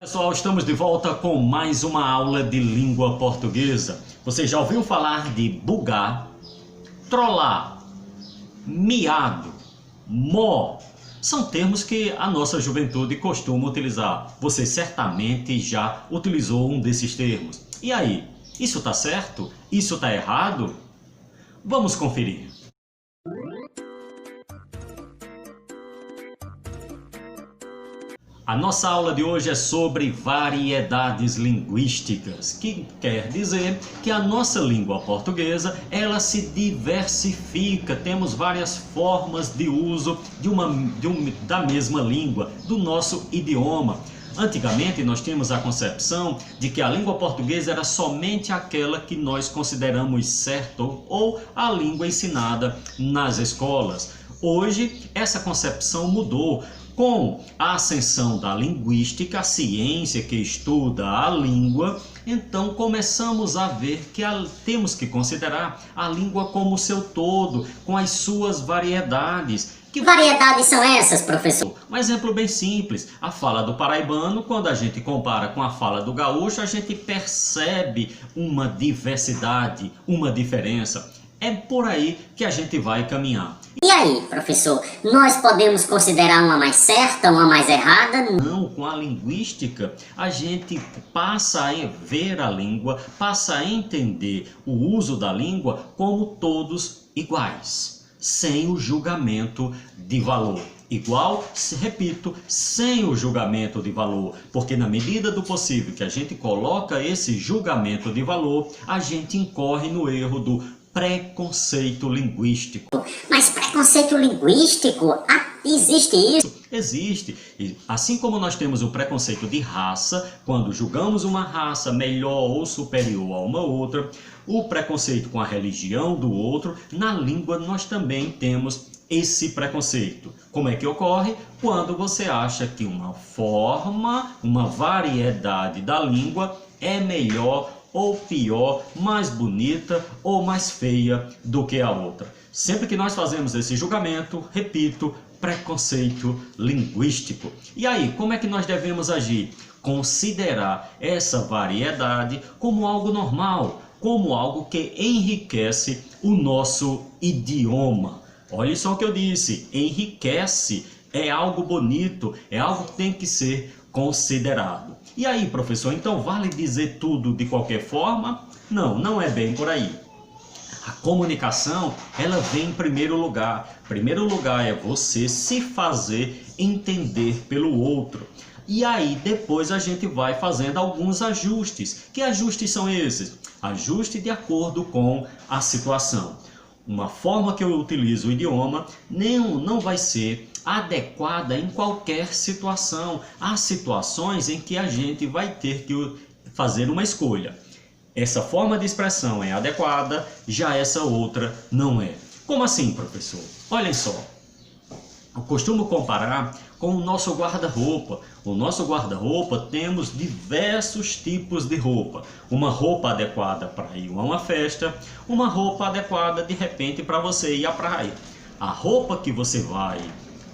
Pessoal, estamos de volta com mais uma aula de língua portuguesa. Você já ouviu falar de bugar, trollar, miado, mó? São termos que a nossa juventude costuma utilizar. Você certamente já utilizou um desses termos. E aí, isso está certo? Isso está errado? Vamos conferir. A nossa aula de hoje é sobre variedades linguísticas, que quer dizer que a nossa língua portuguesa, ela se diversifica, temos várias formas de uso da mesma língua, do nosso idioma. Antigamente nós tínhamos a concepção de que a língua portuguesa era somente aquela que nós consideramos certo ou a língua ensinada nas escolas. Hoje essa concepção mudou. Com a ascensão da linguística, a ciência que estuda a língua, então começamos a ver que temos que considerar a língua como seu todo, com as suas variedades. Que variedades são essas, professor? Um exemplo bem simples, a fala do paraibano, quando a gente compara com a fala do gaúcho, a gente percebe uma diversidade, uma diferença. É por aí que a gente vai caminhar. E aí, professor, nós podemos considerar uma mais certa, uma mais errada? Não, com a linguística, a gente passa a ver a língua, passa a entender o uso da língua como todos iguais, sem o julgamento de valor. Igual, repito, sem o julgamento de valor, porque na medida do possível que a gente coloca esse julgamento de valor, a gente incorre no erro do preconceito linguístico. Mas preconceito linguístico? Existe isso? Existe. E assim como nós temos o preconceito de raça, quando julgamos uma raça melhor ou superior a uma outra, o preconceito com a religião do outro, na língua nós também temos esse preconceito. Como é que ocorre? Quando você acha que uma forma, uma variedade da língua é melhor ou pior, mais bonita ou mais feia do que a outra. Sempre que nós fazemos esse julgamento, repito, preconceito linguístico. E aí, como é que nós devemos agir? Considerar essa variedade como algo normal, como algo que enriquece o nosso idioma. Olha só o que eu disse, enriquece, é algo bonito, é algo que tem que ser considerado. E aí, professor, então vale dizer tudo de qualquer forma? Não, não é bem por aí. A comunicação, ela vem em primeiro lugar. Primeiro lugar é você se fazer entender pelo outro. E aí, depois a gente vai fazendo alguns ajustes. Que ajustes são esses? Ajuste de acordo com a situação. Uma forma que eu utilizo o idioma não vai ser adequada em qualquer situação. Há situações em que a gente vai ter que fazer uma escolha. Essa forma de expressão é adequada, já essa outra não é. Como assim, professor? Olhem só. Eu costumo comparar com o nosso guarda-roupa. O nosso guarda-roupa temos diversos tipos de roupa. Uma roupa adequada para ir a uma festa, uma roupa adequada de repente para você ir à praia. A roupa que você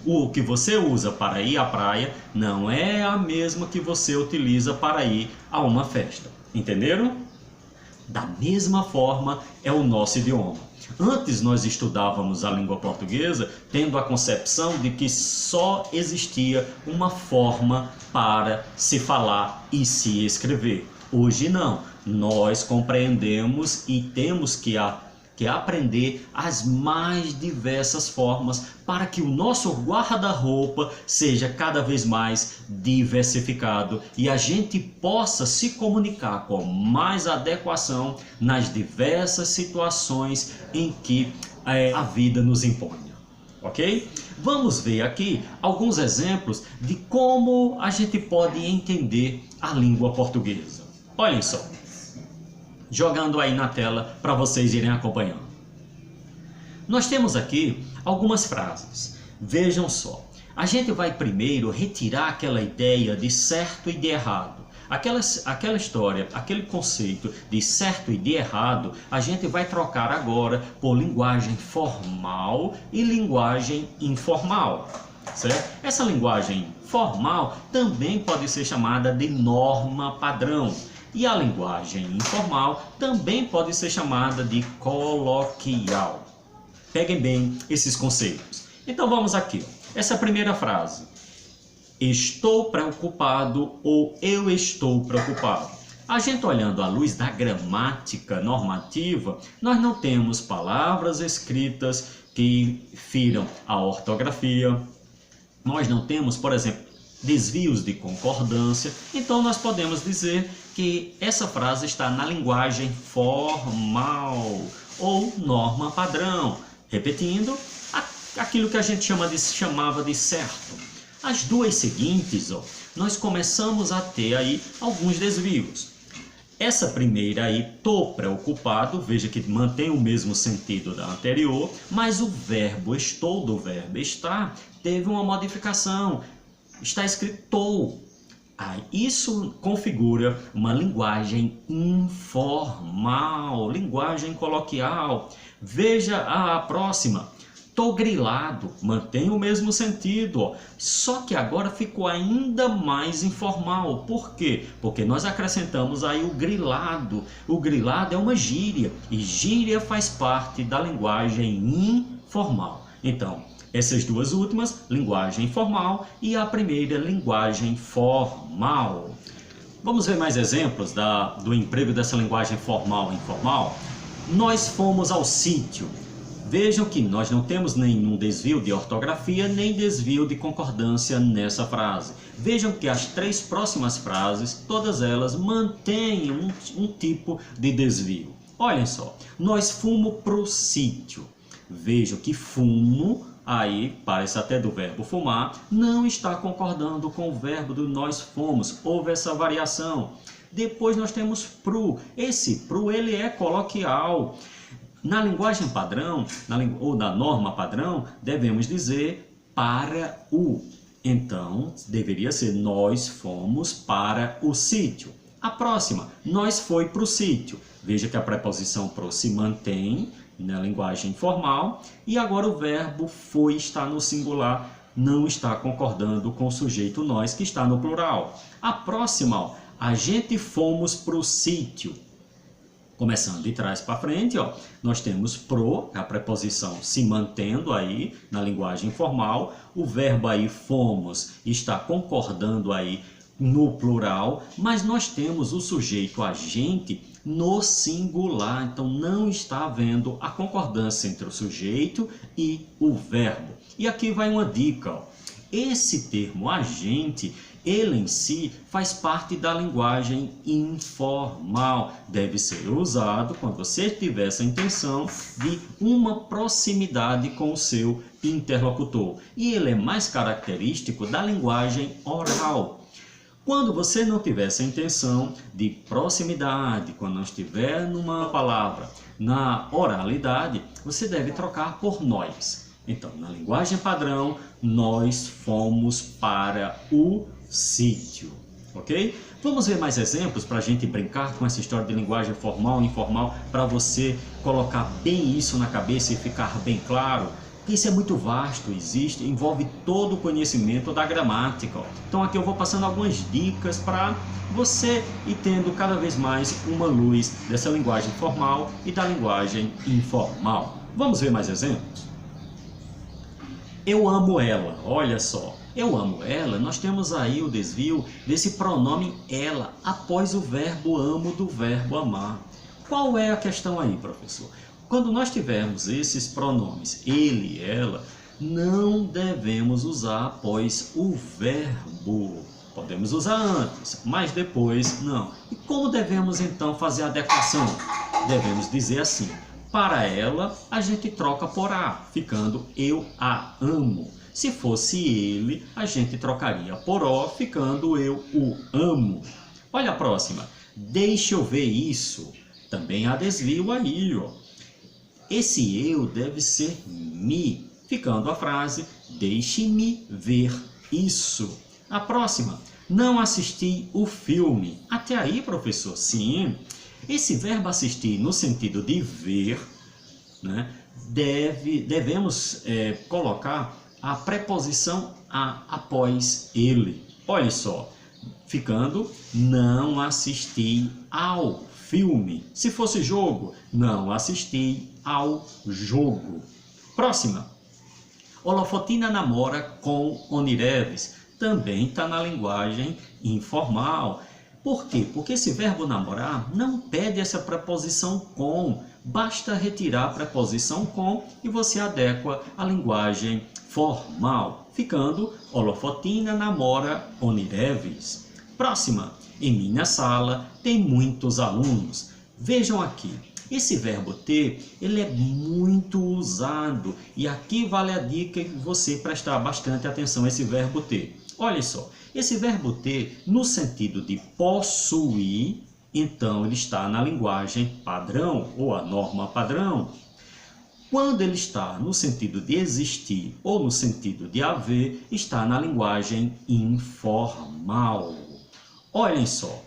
o que você usa para ir à praia não é a mesma que você utiliza para ir a uma festa. Entenderam? Da mesma forma é o nosso idioma. Antes nós estudávamos a língua portuguesa tendo a concepção de que só existia uma forma para se falar e se escrever. Hoje não. Nós compreendemos e temos que aprender as mais diversas formas para que o nosso guarda-roupa seja cada vez mais diversificado e a gente possa se comunicar com mais adequação nas diversas situações em que a vida nos impõe. Ok? Vamos ver aqui alguns exemplos de como a gente pode entender a língua portuguesa. Olhem só. Jogando aí na tela para vocês irem acompanhando. Nós temos aqui algumas frases. Vejam só. A gente vai primeiro retirar aquela ideia de certo e de errado. Aquela história, aquele conceito de certo e de errado, a gente vai trocar agora por linguagem formal e linguagem informal. certo? Essa linguagem formal também pode ser chamada de norma padrão. E a linguagem informal também pode ser chamada de coloquial. Peguem bem esses conceitos. Então vamos aqui. Essa primeira frase. Estou preocupado ou eu estou preocupado. A gente olhando à luz da gramática normativa, nós não temos palavras escritas que firam a ortografia. Nós não temos, por exemplo, desvios de concordância. Então nós podemos dizer que essa frase está na linguagem formal ou norma padrão. Repetindo, aquilo que a gente chamava de certo. As duas seguintes, nós começamos a ter aí alguns desvios. Essa primeira aí, tô preocupado, veja que mantém o mesmo sentido da anterior, mas o verbo estou do verbo estar teve uma modificação. Está escrito tô. Isso configura uma linguagem informal, linguagem coloquial. Veja a próxima. Tô grilado, mantém o mesmo sentido, só que agora ficou ainda mais informal. Por quê? Porque nós acrescentamos aí o grilado. O grilado é uma gíria, e gíria faz parte da linguagem informal. Então, essas duas últimas, linguagem informal e a primeira, linguagem formal. Vamos ver mais exemplos do emprego dessa linguagem formal e informal? Nós fomos ao sítio. Vejam que nós não temos nenhum desvio de ortografia, nem desvio de concordância nessa frase. Vejam que as três próximas frases, todas elas mantêm um tipo de desvio. Olhem só, nós fomos para o sítio. Vejam que fumo, aí parece até do verbo fumar, não está concordando com o verbo do nós fomos. Houve essa variação. Depois nós temos pro. Esse pro ele é coloquial. Na linguagem padrão, ou na norma padrão, devemos dizer para o. Então, deveria ser nós fomos para o sítio. A próxima, nós foi para o sítio. Veja que a preposição pro se mantém na linguagem formal. E agora o verbo foi está no singular, não está concordando com o sujeito nós que está no plural. A próxima, a gente fomos para o sítio. Começando de trás para frente, nós temos pro, a preposição se mantendo aí na linguagem formal, o verbo aí fomos está concordando aí no plural, mas nós temos o sujeito a gente no singular, então não está havendo a concordância entre o sujeito e o verbo. E aqui vai uma dica, esse termo agente, ele em si faz parte da linguagem informal. Deve ser usado quando você tiver essa intenção de uma proximidade com o seu interlocutor. E ele é mais característico da linguagem oral. Quando você não tiver essa intenção de proximidade, quando não estiver numa palavra na oralidade, você deve trocar por nós. Então, na linguagem padrão, nós fomos para o sítio, ok? Vamos ver mais exemplos para a gente brincar com essa história de linguagem formal e informal, para você colocar bem isso na cabeça e ficar bem claro. Isso é muito vasto, envolve todo o conhecimento da gramática. Então aqui eu vou passando algumas dicas para você ir tendo cada vez mais uma luz dessa linguagem formal e da linguagem informal. Vamos ver mais exemplos? Eu amo ela, olha só. Eu amo ela, nós temos aí o desvio desse pronome ela após o verbo amo do verbo amar. Qual é a questão aí, professor? Quando nós tivermos esses pronomes ele, ela, não devemos usar após o verbo. Podemos usar antes, mas depois não. E como devemos então fazer a adequação? Devemos dizer assim, para ela a gente troca por a, ficando eu a amo. Se fosse ele, a gente trocaria por o, ficando eu o amo. Olha a próxima. Deixa eu ver isso. Também há desvio aí, Esse eu deve ser me, ficando a frase deixe-me ver isso. A próxima. Não assisti o filme. Até aí, professor? Sim. Esse verbo assistir no sentido de ver, né, devemos colocar a preposição após ele. Olha só, ficando, não assisti ao filme. Se fosse jogo, não assisti ao jogo. Próxima. Holofotina namora com Onireves. Também está na linguagem informal. Por quê? Porque esse verbo namorar não pede essa preposição com. Basta retirar a preposição com e você adequa a linguagem formal. Ficando, Holofotina namora Onireves. Próxima. Em minha sala tem muitos alunos. Vejam aqui. Esse verbo ter, ele é muito usado. E aqui vale a dica de você prestar bastante atenção a esse verbo ter. Olha só, esse verbo ter, no sentido de possuir, então ele está na linguagem padrão ou a norma padrão. Quando ele está no sentido de existir ou no sentido de haver, está na linguagem informal. Olhem só.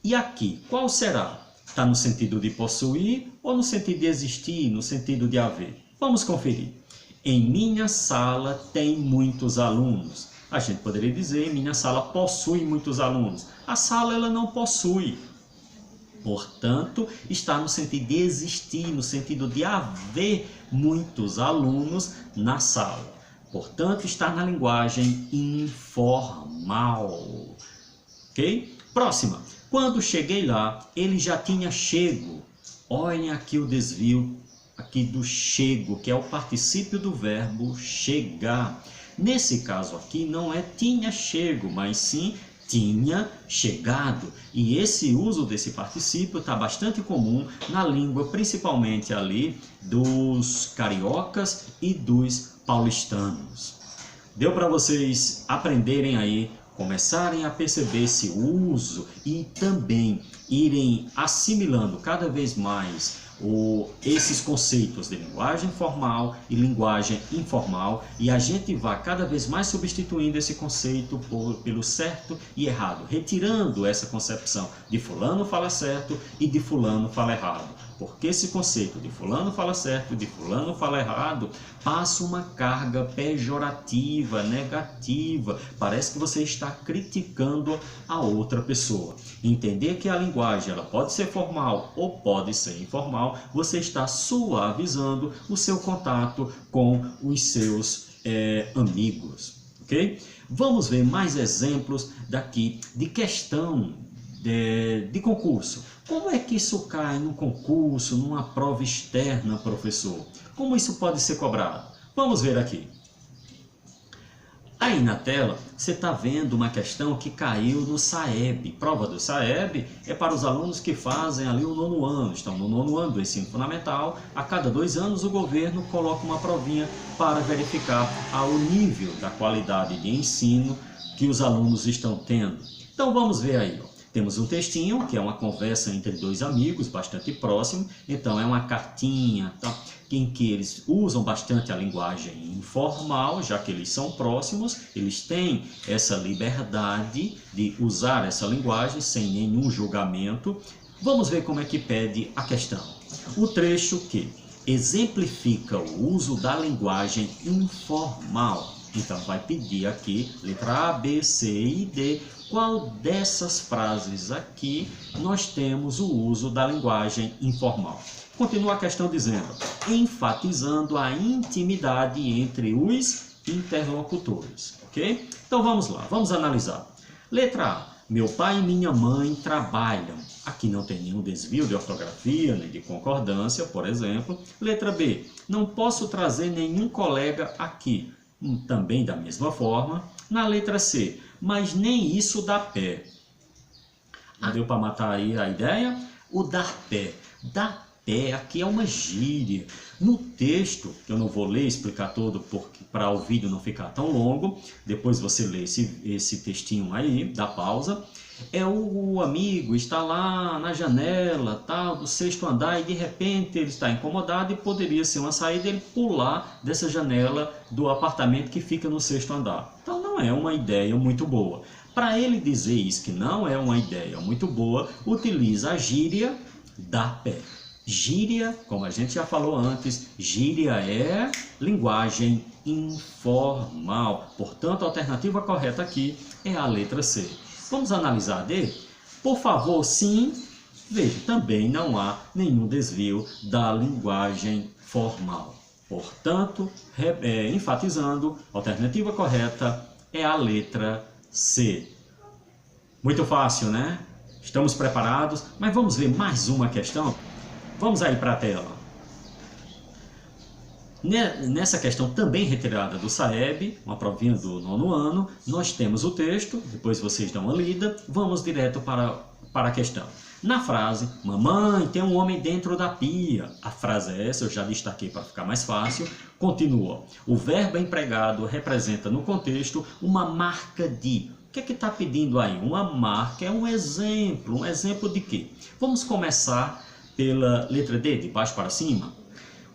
E aqui, qual será? Está no sentido de possuir ou no sentido de existir, no sentido de haver? Vamos conferir. Em minha sala tem muitos alunos. A gente poderia dizer, em minha sala possui muitos alunos. A sala ela não possui. Portanto, está no sentido de existir, no sentido de haver muitos alunos na sala. Portanto, está na linguagem informal. Ok? Próxima. Quando cheguei lá, ele já tinha chego. Olhem aqui o desvio aqui do chego, que é o particípio do verbo chegar. Nesse caso aqui não é tinha chego, mas sim tinha chegado. E esse uso desse particípio está bastante comum na língua, principalmente ali dos cariocas e dos paulistanos. Deu para vocês aprenderem aí, começarem a perceber esse uso e também irem assimilando cada vez mais esses conceitos de linguagem formal e linguagem informal, e a gente vai cada vez mais substituindo esse conceito pelo certo e errado, retirando essa concepção de fulano fala certo e de fulano fala errado, porque esse conceito de fulano fala certo e de fulano fala errado passa uma carga pejorativa, negativa, parece que você está criticando a outra pessoa. Entender que a linguagem ela pode ser formal ou pode ser informal, você está suavizando o seu contato com os seus amigos, ok? Vamos ver mais exemplos daqui de questão de concurso. Como é que isso cai no concurso, numa prova externa, professor? Como isso pode ser cobrado? Vamos ver aqui. Aí na tela, você está vendo uma questão que caiu no SAEB. Prova do SAEB é para os alunos que fazem ali o 9º ano. Estão no 9º ano do ensino fundamental. A cada 2 anos o governo coloca uma provinha para verificar o nível da qualidade de ensino que os alunos estão tendo. Então vamos ver aí, ó. Temos um textinho, que é uma conversa entre 2 amigos, bastante próximo. Então, é uma cartinha, tá? Em que eles usam bastante a linguagem informal, já que eles são próximos. Eles têm essa liberdade de usar essa linguagem sem nenhum julgamento. Vamos ver como é que pede a questão. O trecho que exemplifica o uso da linguagem informal. Então, vai pedir aqui, letra A, B, C e D, qual dessas frases aqui nós temos o uso da linguagem informal. Continua a questão dizendo, enfatizando a intimidade entre os interlocutores, ok? Então, vamos lá, vamos analisar. Letra A, meu pai e minha mãe trabalham. Aqui não tem nenhum desvio de ortografia, nem de concordância, por exemplo. Letra B, não posso trazer nenhum colega aqui. Também da mesma forma. Na letra C, mas nem isso dá pé. Não deu para matar aí a ideia? O dar pé. Dar pé aqui é uma gíria. No texto, que eu não vou ler e explicar todo para o vídeo não ficar tão longo, depois você lê esse textinho aí, dá pausa. O amigo está lá na janela tal, do 6º andar e de repente ele está incomodado e poderia ser uma saída ele pular dessa janela do apartamento que fica no 6º andar. Então não é uma ideia muito boa. Para ele dizer isso, que não é uma ideia muito boa, utiliza a gíria dar pé. Gíria, como a gente já falou antes, gíria é linguagem informal. Portanto, a alternativa correta aqui é a letra C. Vamos analisar a D? Por favor, sim. Veja, também não há nenhum desvio da linguagem formal. Portanto, enfatizando, a alternativa correta é a letra C. Muito fácil, né? Estamos preparados? Mas vamos ver mais uma questão? Vamos aí para a tela. Nessa questão também retirada do SAEB, uma provinha do 9º ano, nós temos o texto, depois vocês dão uma lida, vamos direto para a questão. Na frase, mamãe, tem um homem dentro da pia. A frase é essa, eu já destaquei para ficar mais fácil. Continua. O verbo empregado representa no contexto uma marca de... O que é que está pedindo aí? Uma marca é um exemplo de quê? Vamos começar pela letra D, de baixo para cima.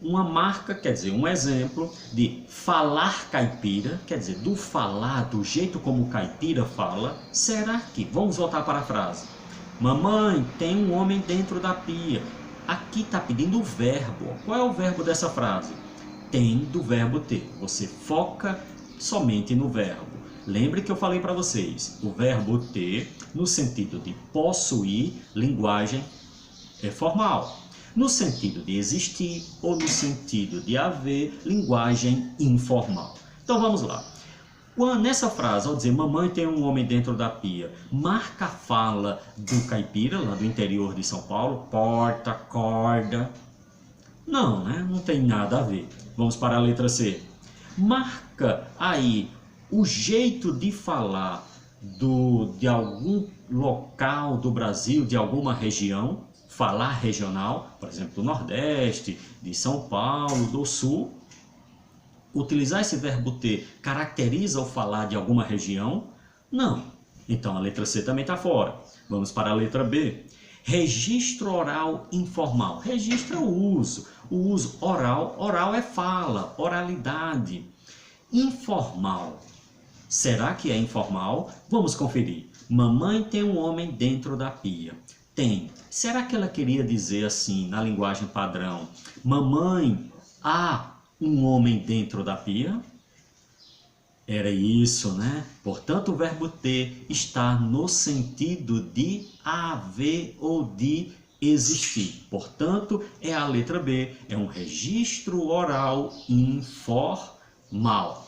Uma marca quer dizer um exemplo de falar caipira, quer dizer, do falar, do jeito como o caipira fala. Será que... Vamos voltar para a frase. Mamãe, tem um homem dentro da pia. Aqui está pedindo o verbo. Qual é o verbo dessa frase? Tem do verbo ter. Você foca somente no verbo. Lembre que eu falei para vocês, o verbo ter, no sentido de possuir, linguagem é formal. No sentido de existir ou no sentido de haver, linguagem informal. Então vamos lá. Nessa frase, ao dizer mamãe tem um homem dentro da pia, marca a fala do caipira, lá do interior de São Paulo, porta, corda. Não, né? Não tem nada a ver. Vamos para a letra C. Marca aí o jeito de falar de algum local do Brasil, de alguma região, falar regional, por exemplo, do Nordeste, de São Paulo, do Sul. Utilizar esse verbo ter caracteriza o falar de alguma região? Não. Então a letra C também está fora. Vamos para a letra B. Registro oral informal. Registro é o uso. O uso oral. Oral é fala, oralidade. Informal. Será que é informal? Vamos conferir. Mamãe tem um homem dentro da pia. Tem. Será que ela queria dizer assim, na linguagem padrão? Mamãe, há um homem dentro da pia? Era isso, né? Portanto, o verbo ter está no sentido de haver ou de existir. Portanto, é a letra B. É um registro oral informal.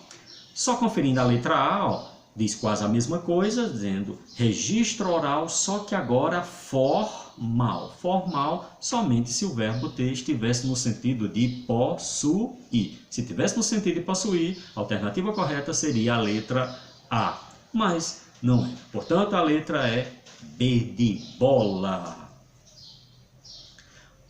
Só conferindo a letra A, ó, diz quase a mesma coisa, dizendo registro oral, só que agora formal. Formal somente se o verbo ter estivesse no sentido de possuir. Se tivesse no sentido de possuir, a alternativa correta seria a letra A. Mas não é. Portanto, a letra é B de bola.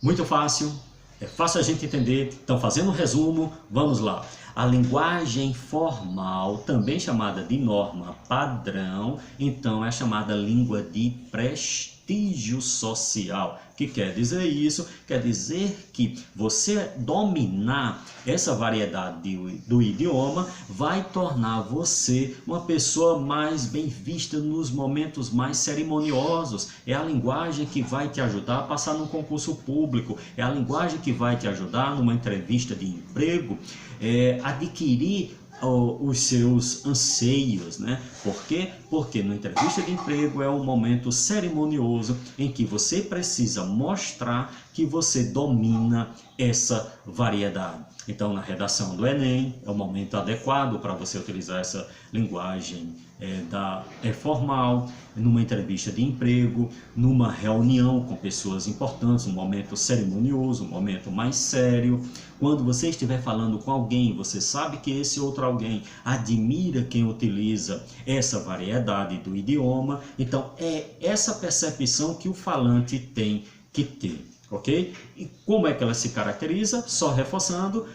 Muito fácil. É fácil a gente entender. Então, fazendo um resumo, vamos lá. A linguagem formal, também chamada de norma padrão, então é chamada língua de prestígio social. O que quer dizer isso? Quer dizer que você dominar essa variedade do idioma vai tornar você uma pessoa mais bem vista nos momentos mais cerimoniosos. É a linguagem que vai te ajudar a passar num concurso público, é a linguagem que vai te ajudar numa entrevista de emprego, adquirir os seus anseios, né? Por quê? Porque na entrevista de emprego é um momento cerimonioso em que você precisa mostrar que você domina essa variedade. Então, na redação do Enem, é o momento adequado para você utilizar essa linguagem formal, numa entrevista de emprego, numa reunião com pessoas importantes, um momento cerimonioso, um momento mais sério. Quando você estiver falando com alguém, você sabe que esse outro alguém admira quem utiliza essa variedade do idioma. Então, é essa percepção que o falante tem que ter, ok? E como é que ela se caracteriza? Só reforçando,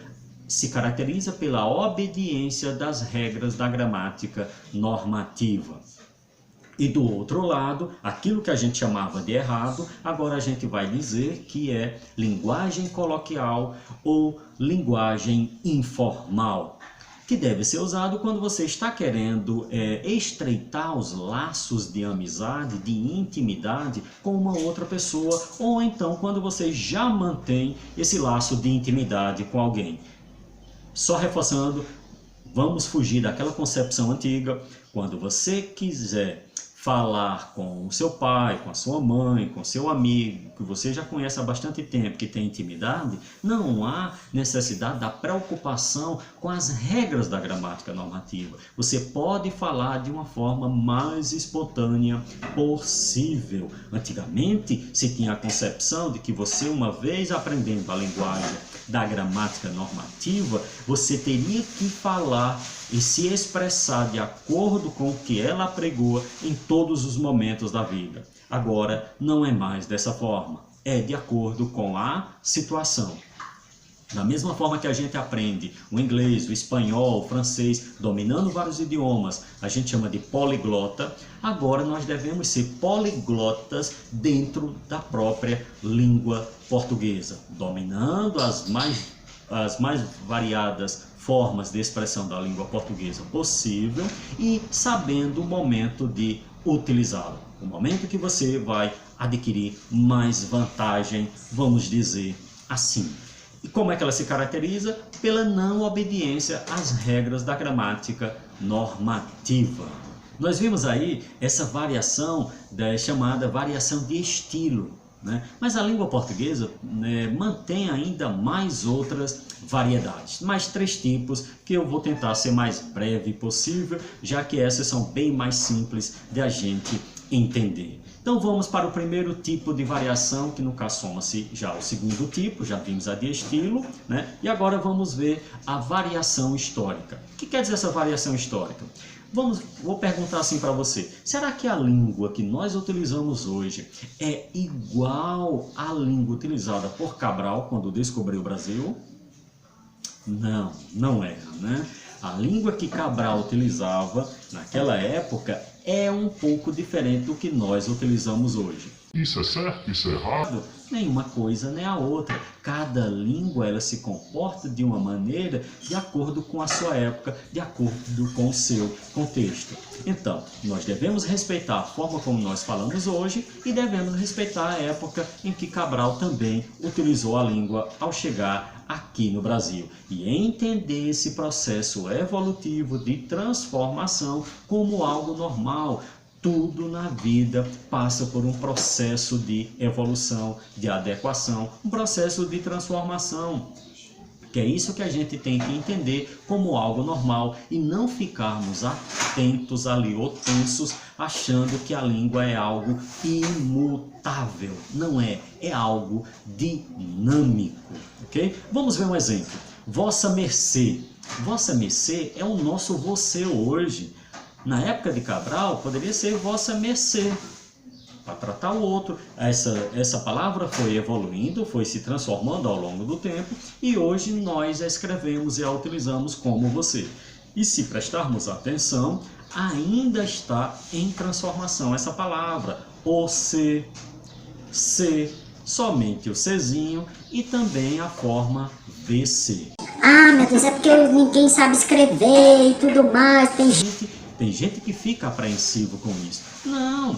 se caracteriza pela obediência das regras da gramática normativa. E do outro lado, aquilo que a gente chamava de errado, agora a gente vai dizer que é linguagem coloquial ou linguagem informal. O que deve ser usado quando você está querendo estreitar os laços de amizade, de intimidade com uma outra pessoa, ou então quando você já mantém esse laço de intimidade com alguém. Só reforçando, vamos fugir daquela concepção antiga. Quando você quiser falar com o seu pai, com a sua mãe, com seu amigo, que você já conhece há bastante tempo, que tem intimidade, não há necessidade da preocupação com as regras da gramática normativa. Você pode falar de uma forma mais espontânea possível. Antigamente, se tinha a concepção de que você, uma vez aprendendo a linguagem da gramática normativa, você teria que falar e se expressar de acordo com o que ela apregoa em todos os momentos da vida. Agora, não é mais dessa forma, é de acordo com a situação. Da mesma forma que a gente aprende o inglês, o espanhol, o francês, dominando vários idiomas, a gente chama de poliglota, agora nós devemos ser poliglotas dentro da própria língua portuguesa, dominando as mais variadas formas de expressão da língua portuguesa possível e sabendo o momento de utilizá-la. O momento que você vai adquirir mais vantagem, vamos dizer assim. E como é que ela se caracteriza? Pela não obediência às regras da gramática normativa. Nós vimos aí essa variação chamada variação de estilo, né? Mas a língua portuguesa mantém ainda mais outras variedades, mais 3 tipos que eu vou tentar ser mais breve possível, já que essas são bem mais simples de a gente entender. Então vamos para o primeiro tipo de variação, que no caso soma-se já o segundo tipo, já vimos a de estilo, né? E agora vamos ver a variação histórica. O que quer dizer essa variação histórica? Vou perguntar assim para você, será que a língua que nós utilizamos hoje é igual à língua utilizada por Cabral quando descobriu o Brasil? Não, não era, né? A língua que Cabral utilizava naquela época é um pouco diferente do que nós utilizamos hoje. Isso é certo, isso é errado? Nenhuma coisa nem a outra. Cada língua ela se comporta de uma maneira de acordo com a sua época, de acordo com o seu contexto. Então, nós devemos respeitar a forma como nós falamos hoje e devemos respeitar a época em que Cabral também utilizou a língua ao chegar aqui no Brasil. E entender esse processo evolutivo de transformação como algo normal. Tudo na vida passa por um processo de evolução, de adequação, um processo de transformação. Que é isso que a gente tem que entender como algo normal e não ficarmos atentos ali ou tensos achando que a língua é algo imutável. Não é, é algo dinâmico, ok? Vamos ver um exemplo. Vossa mercê. Vossa mercê é o nosso você hoje. Na época de Cabral, poderia ser vossa mercê, para tratar o outro. Essa palavra foi evoluindo, foi se transformando ao longo do tempo, e hoje nós a escrevemos e a utilizamos como você. E se prestarmos atenção, ainda está em transformação essa palavra. O se, somente o Czinho e também a forma VC. Ah, meu Deus, é porque ninguém sabe escrever e tudo mais. Tem gente que fica apreensivo com isso. Não,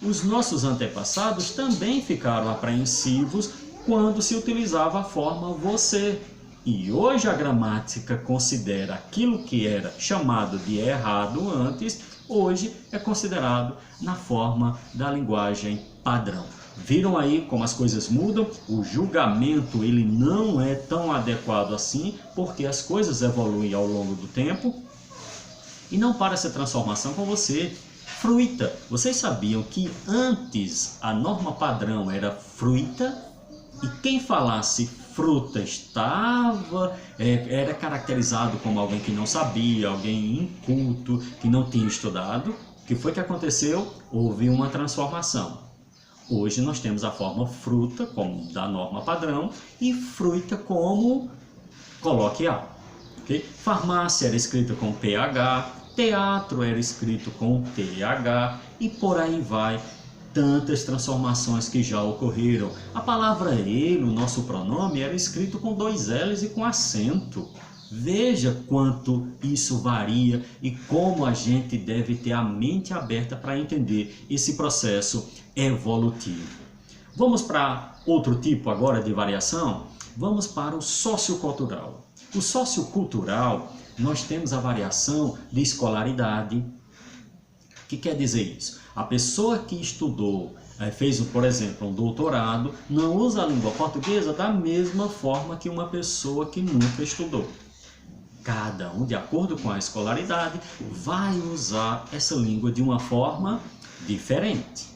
os nossos antepassados também ficaram apreensivos quando se utilizava a forma você. E hoje a gramática considera aquilo que era chamado de errado antes, hoje é considerado na forma da linguagem padrão. Viram aí como as coisas mudam? O julgamento ele não é tão adequado assim, porque as coisas evoluem ao longo do tempo. E não para essa transformação com você. Fruita. Vocês sabiam que antes a norma padrão era fruita? E quem falasse fruta era caracterizado como alguém que não sabia, alguém inculto, que não tinha estudado. O que foi que aconteceu? Houve uma transformação. Hoje nós temos a forma fruta como da norma padrão e fruita como coloquial. Okay? Farmácia era escrita com PH, teatro era escrito com TH e por aí vai. Tantas transformações que já ocorreram. A palavra ele, o nosso pronome, era escrito com 2 L's e com acento. Veja quanto isso varia e como a gente deve ter a mente aberta para entender esse processo evolutivo. Vamos para outro tipo agora de variação? Vamos para o sociocultural. O sociocultural, nós temos a variação de escolaridade. O que quer dizer isso? A pessoa que estudou, fez, por exemplo, um doutorado, não usa a língua portuguesa da mesma forma que uma pessoa que nunca estudou. Cada um, de acordo com a escolaridade, vai usar essa língua de uma forma diferente.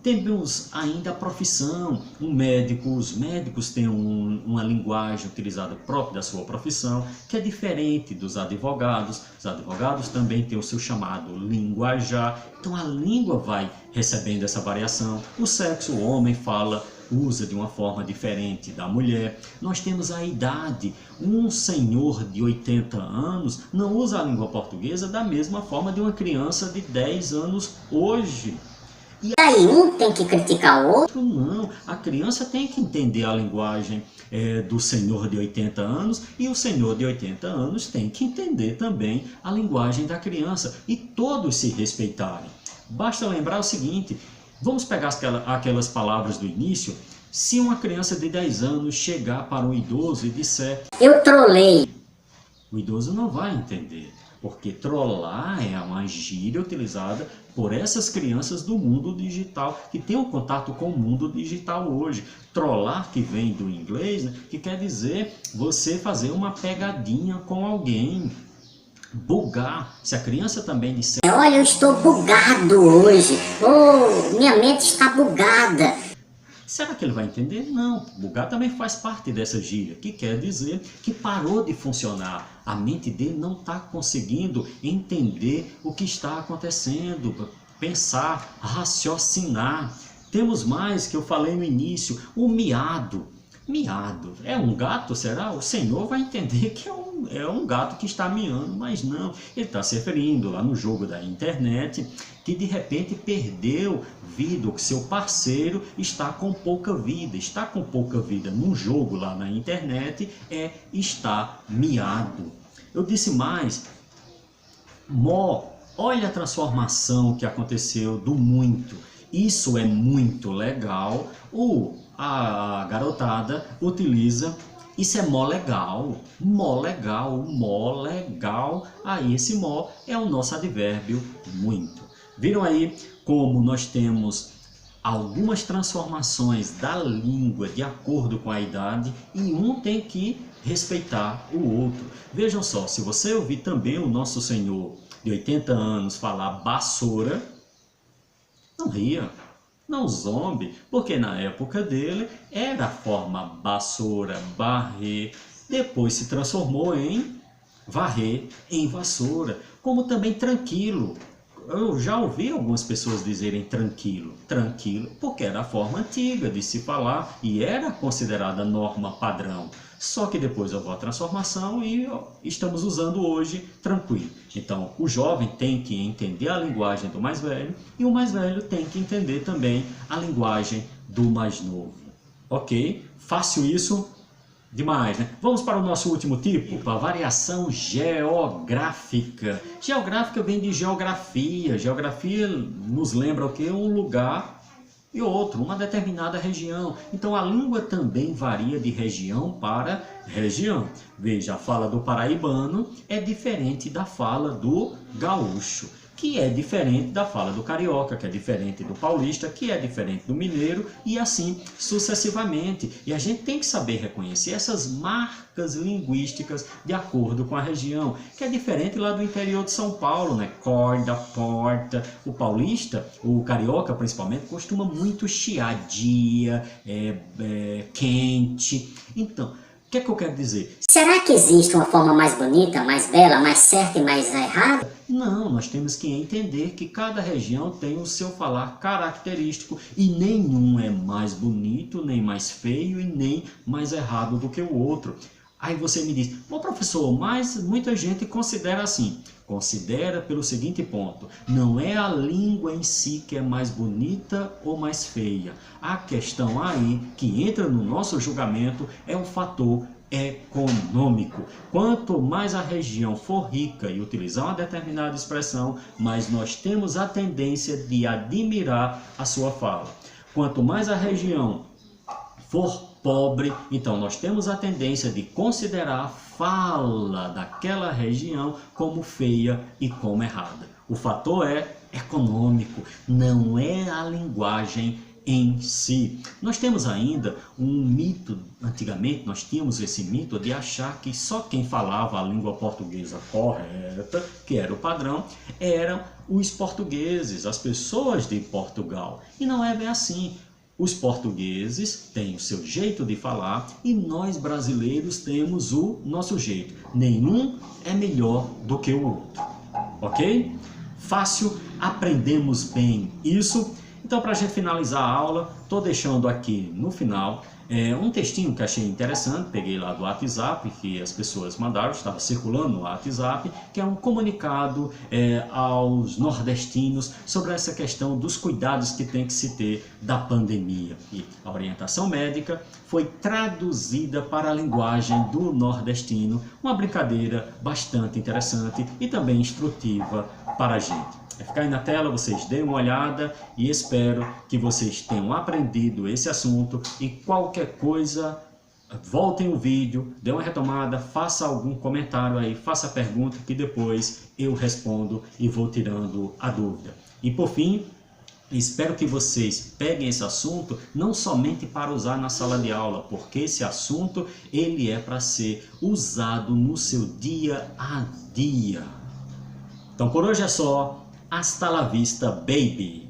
Temos ainda a profissão, os médicos têm uma linguagem utilizada própria da sua profissão, que é diferente dos advogados. Os advogados também têm o seu chamado linguajar, então a língua vai recebendo essa variação. O sexo, o homem usa de uma forma diferente da mulher. Nós temos a idade. Um senhor de 80 anos não usa a língua portuguesa da mesma forma de uma criança de 10 anos hoje. E aí um tem que criticar o outro? Não, a criança tem que entender a linguagem do senhor de 80 anos e o senhor de 80 anos tem que entender também a linguagem da criança e todos se respeitarem. Basta lembrar o seguinte, vamos pegar aquelas palavras do início. Se uma criança de 10 anos chegar para um idoso e disser eu trolei, o idoso não vai entender. Porque trollar é uma gíria utilizada por essas crianças do mundo digital, que tem um contato com o mundo digital hoje. Trollar, que vem do inglês, né, que quer dizer você fazer uma pegadinha com alguém. Bugar, se a criança também disser olha, eu estou bugado hoje, minha mente está bugada. Será que ele vai entender? Não, bugar também faz parte dessa gíria, que quer dizer que parou de funcionar. A mente dele não está conseguindo entender o que está acontecendo, pensar, raciocinar. Temos mais, que eu falei no início, o miado. Miado, é um gato, será? O senhor vai entender que é um gato que está miando, mas não. Ele está se referindo lá no jogo da internet, que de repente perdeu vida, que seu parceiro está com pouca vida. Está com pouca vida num jogo lá na internet está miado. Eu disse mais, olha a transformação que aconteceu do muito. Isso é muito legal. A garotada utiliza, isso é mó legal, mó legal, mó legal. Aí esse mó é o nosso advérbio muito. Viram aí como nós temos algumas transformações da língua de acordo com a idade e um tem que respeitar o outro. Vejam só, se você ouvir também o nosso senhor de 80 anos falar vassoura, não ria. Não zombe, porque na época dele era a forma vassoura, barrer, depois se transformou em varrer, em vassoura, como também tranquilo. Eu já ouvi algumas pessoas dizerem tranquilo, porque era a forma antiga de se falar e era considerada norma padrão. Só que depois houve a transformação e estamos usando hoje tranquilo. Então, o jovem tem que entender a linguagem do mais velho e o mais velho tem que entender também a linguagem do mais novo. Ok? Fácil isso? Demais, né? Vamos para o nosso último tipo, a variação geográfica. Geográfica vem de geografia. Geografia nos lembra o quê? Um lugar e outro, uma determinada região. Então a língua também varia de região para região. Veja, a fala do paraibano é diferente da fala do gaúcho, que é diferente da fala do carioca, que é diferente do paulista, que é diferente do mineiro e assim sucessivamente. E a gente tem que saber reconhecer essas marcas linguísticas de acordo com a região, que é diferente lá do interior de São Paulo, né? Corda, porta. O paulista, o carioca principalmente, costuma muito chiadia, quente. Então, o que é que eu quero dizer? Será que existe uma forma mais bonita, mais bela, mais certa e mais errada? Não, nós temos que entender que cada região tem o seu falar característico e nenhum é mais bonito, nem mais feio e nem mais errado do que o outro. Aí você me diz, bom professor, mas muita gente considera assim. Considera pelo seguinte ponto, não é a língua em si que é mais bonita ou mais feia. A questão aí que entra no nosso julgamento é o fator econômico. Quanto mais a região for rica e utilizar uma determinada expressão, mais nós temos a tendência de admirar a sua fala. Quanto mais a região for pobre, então nós temos a tendência de considerar a fala daquela região como feia e como errada. O fator é econômico, não é a linguagem em si. Nós temos ainda um mito, antigamente nós tínhamos esse mito de achar que só quem falava a língua portuguesa correta, que era o padrão, eram os portugueses, as pessoas de Portugal. E não é bem assim. Os portugueses têm o seu jeito de falar e nós brasileiros temos o nosso jeito. Nenhum é melhor do que o outro, ok? Fácil, aprendemos bem isso. Então, para a gente finalizar a aula, estou deixando aqui no final um textinho que achei interessante, peguei lá do WhatsApp, que as pessoas mandaram, estava circulando no WhatsApp, que é um comunicado aos nordestinos sobre essa questão dos cuidados que tem que se ter da pandemia. E a orientação médica foi traduzida para a linguagem do nordestino, uma brincadeira bastante interessante e também instrutiva para a gente. Vai ficar aí na tela, vocês deem uma olhada e espero que vocês tenham aprendido esse assunto e qualquer coisa, voltem o vídeo, dê uma retomada, faça algum comentário aí, faça pergunta que depois eu respondo e vou tirando a dúvida. E por fim, espero que vocês peguem esse assunto não somente para usar na sala de aula, porque esse assunto ele é para ser usado no seu dia a dia. Então por hoje é só. Hasta la vista, baby!